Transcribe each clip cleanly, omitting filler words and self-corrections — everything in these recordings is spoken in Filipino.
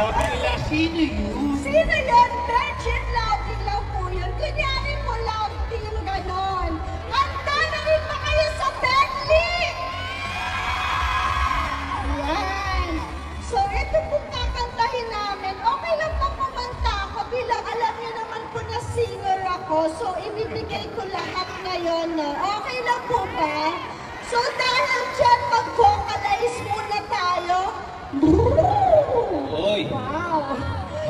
Sabi nila, sino yun? Sino yun? Virgin Lovely lang po yun. Kunyari po love team ganon. Handa na rin ba kayo sa Bentley? Ayan. So ito po kakantahin namin. Okay lang pa kumanta ako bilang alam niyo naman po na singer ako. So ibibigay ko lahat ngayon. No? Okay lang po ba? So dahil dyan mag-vocalize muna tayo. Oy, Wow!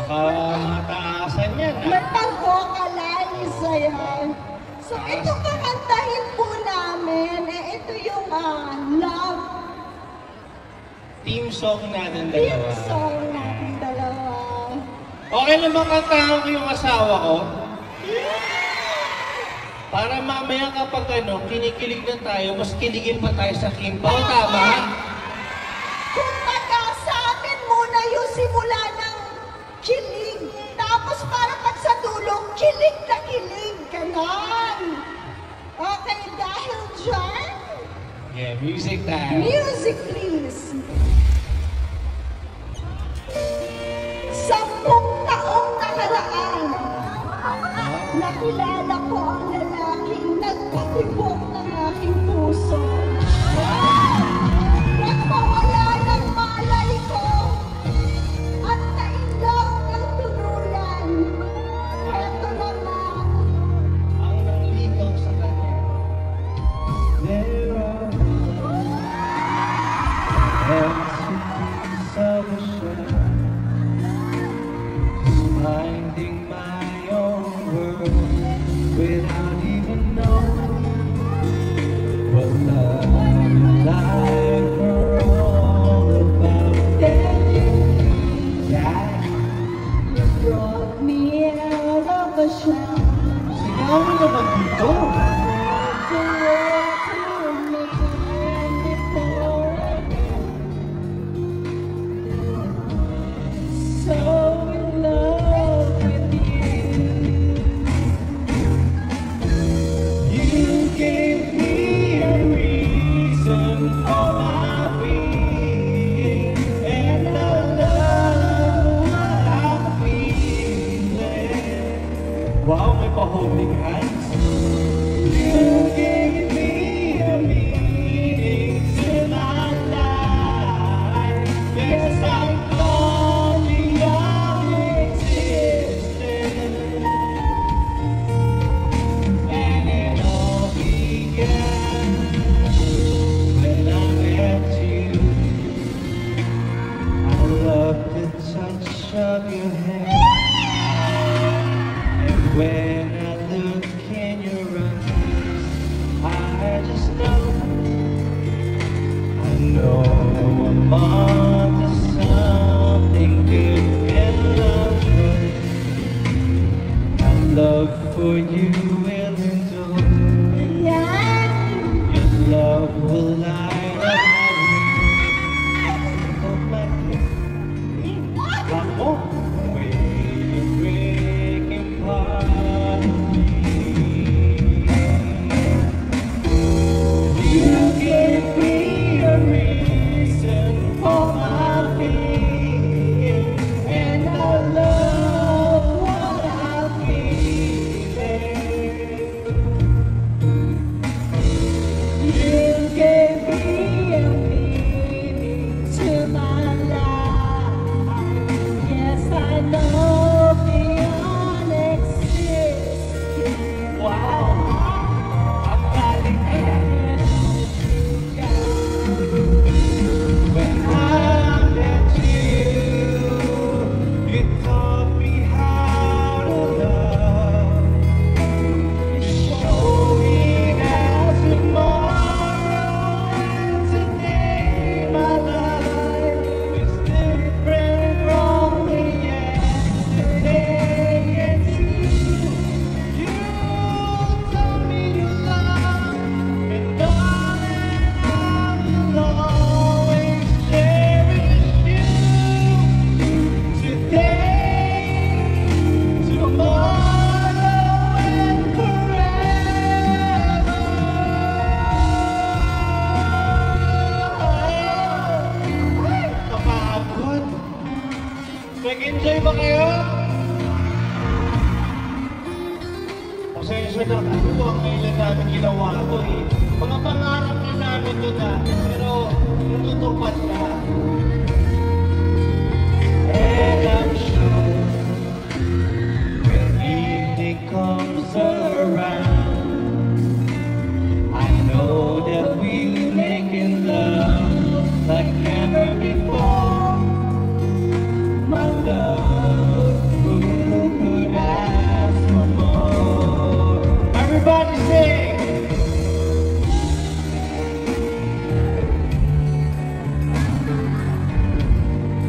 baka mataasan yan. May pag-vocalize, ayan. So, ito kakantahin po namin. Ito yung love Team song natin team dalawa. song natin dalawa. Okay lang makantahan ko yung asawa ko? Para mamaya kapag kinikilig na tayo, mas kiligin pa tayo sa Kimpaw, tama? Kumbaga, sa amin muna yung simula ng kilig. Tapos para pag sa dulong, kilig na kilig. Ganon. Okay, dahil dyan, Yeah, music time. music please. 10 taong nakaraan, nakilala ko ang lalaking nagpatibok ng aking puso. Nagpawala ng malay ko at nailaw ng tuluyan. Eto naman, Ang nanglikaw sa kanya. There are entities of a shadow, minding my own world without even knowing what love is like for all about that. you brought me out of the shadows. Sigaw mo naman dito. The world to me before again. So in love with you. You gave me a reason for my being, and I love what I'm feeling. Wow, may pa-holding hands. You gave me a meaning to my life. Yes, I'm glad beyond existence. And it all began when I met you. I love the touch of your hand, and when I look in your eyes, I just know I'm onto something good and love. My love for you will endure. Yan. Your love will light up my room. Ako, we're breaking part of me. You gave me a reason for my being, and I love what I'm feeling. Nag-enjoy ba kayo? Pasensya na po ang kailan namin ginawa ito eh. Mga pangarap na namin ito na, pero natutupad na. And I'm sure when evening comes around, I know that we're making love like never before. My love, who could ask for more? Everybody sing!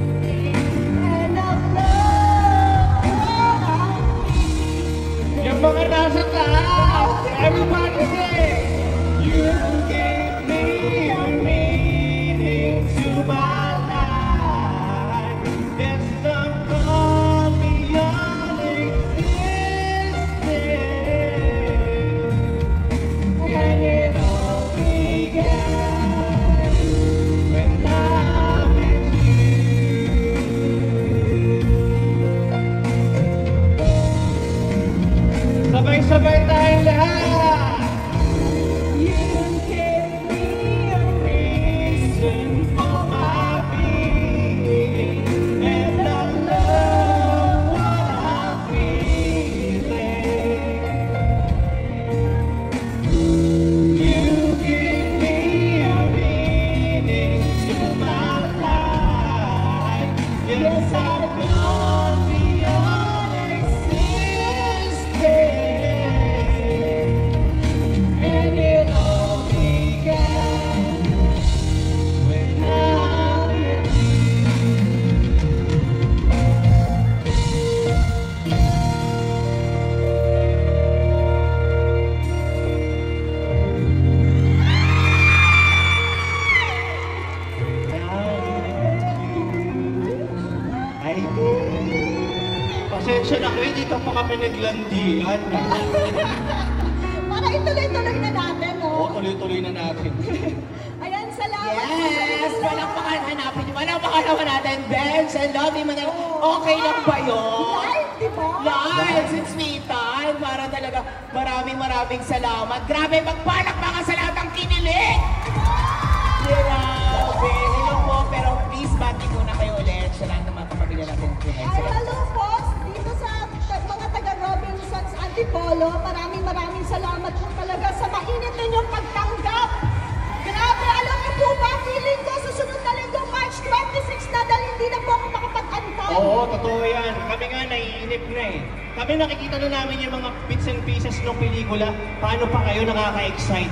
And of love, Yung mga nasa taas, everybody sing! You gave me a meaning to my life. There's some call beyond existence. And it all began when I met you. Sabay-sabay tayong lahat! You gave me a reason for my being, and I love what I'm feeling. You gave me a meaning to my life. Yes, I've gone beyond existence. And it all began when I met Ay, pasensya na kayo, dito pa kami naglandian. para ituloy-tuloy na natin, Oo, no? tuloy-tuloy na natin. Ayan, salamat. Yes! Palakpakan, hanapin niyo. Palakpakan naman natin, Benz and Lovey Manel. Okay lang ba yun? Live, di ba? Live, since me time. Para talaga maraming salamat. Grabe, magpalakpakan sa lahat ng kinilig! Grabe! Hello po, pero please, bati muna kayo ulit sa lahat ng mga kapamilya natin. Ay, hello po, dito sa mga taga-Robinsons Antipolo, maraming salamat po talaga sa mainit ninyong pagtanggap. Grabe, alam niyo po ba, feeling ko susunod na linggo, March 26 na, dahil hindi na po ako makapag-antay. Oo, totoo yan. Kami nga naiinip na eh. Kami nakikita na namin yung mga bits and pieces ng pelikula. Paano pa kayo nakaka-excite?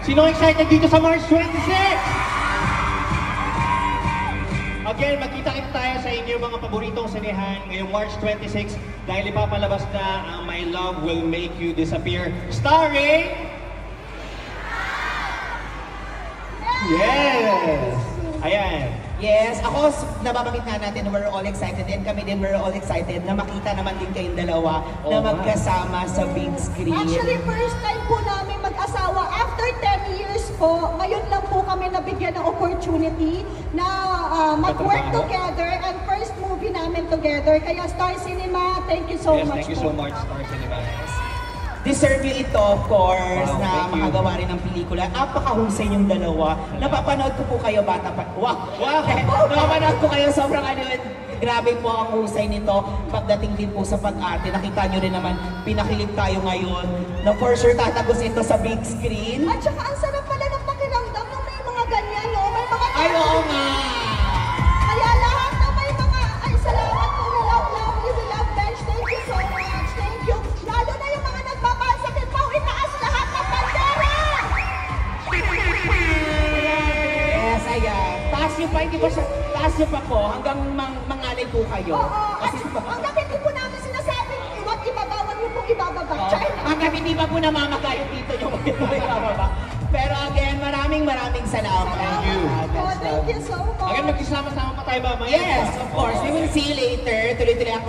Sino excited dito sa March 26? Again, magkita-kita tayo sa inyong mga paboritong sinehan ngayong March 26 dahil ipapalabas na ang My Love Will Make You Disappear starring... Yes! Ayan. Yes, ako, nababanggit nga natin, we're all excited and kami din, we're all excited na makita naman din kayong dalawa na Oo nga. magkasama sa big screen. Actually, first time po namin mag-asawa. After 10 years po, ngayon lang po kami nabigyan ng opportunity na mag-work Katrabaho. together and first movie namin together. Kaya Star Cinema, thank you so Yes, much thank you so po. much, Star Cinema. Deserve nyo ito, of course, Wow, na thank you. makagawa rin ng pelikula. Napakahusay yung dalawa. Napapanood ko po kayo bata pa. Wow! Wow! Napapanood ko kayo sobrang ano yun. Grabe po ang husay nito. Pagdating din po sa pag-arte, nakita nyo rin naman, pinakilig tayo ngayon na for sure tatagos ito sa big screen. At saka ang sarap pala ng pakiramdam na may mga ganyan, no? May mga Ay, oo nga! Kaya lahat na may mga, ay salamat po, we love Bench, thank you so much, thank you. Lalo na yung mga nagmamahal sa Kimpaw, itaas lahat ng bandera! Yes, ayan. Taas nyo pa, hindi ba siya? Taas nyo pa po, hanggang mangalay po kayo. Oo, at Kasi hanggang hindi po namin sinasabing, huwag ibabawal yung pong ibababa. hanggang hindi pa po namamagayo dito yung ibababa. Pero again, maraming salamat. Thank you. Thank you so much. Again, magkisama-sama pa tayo ba? Yes, of course. We will see you later. Tuloy-tuloy ang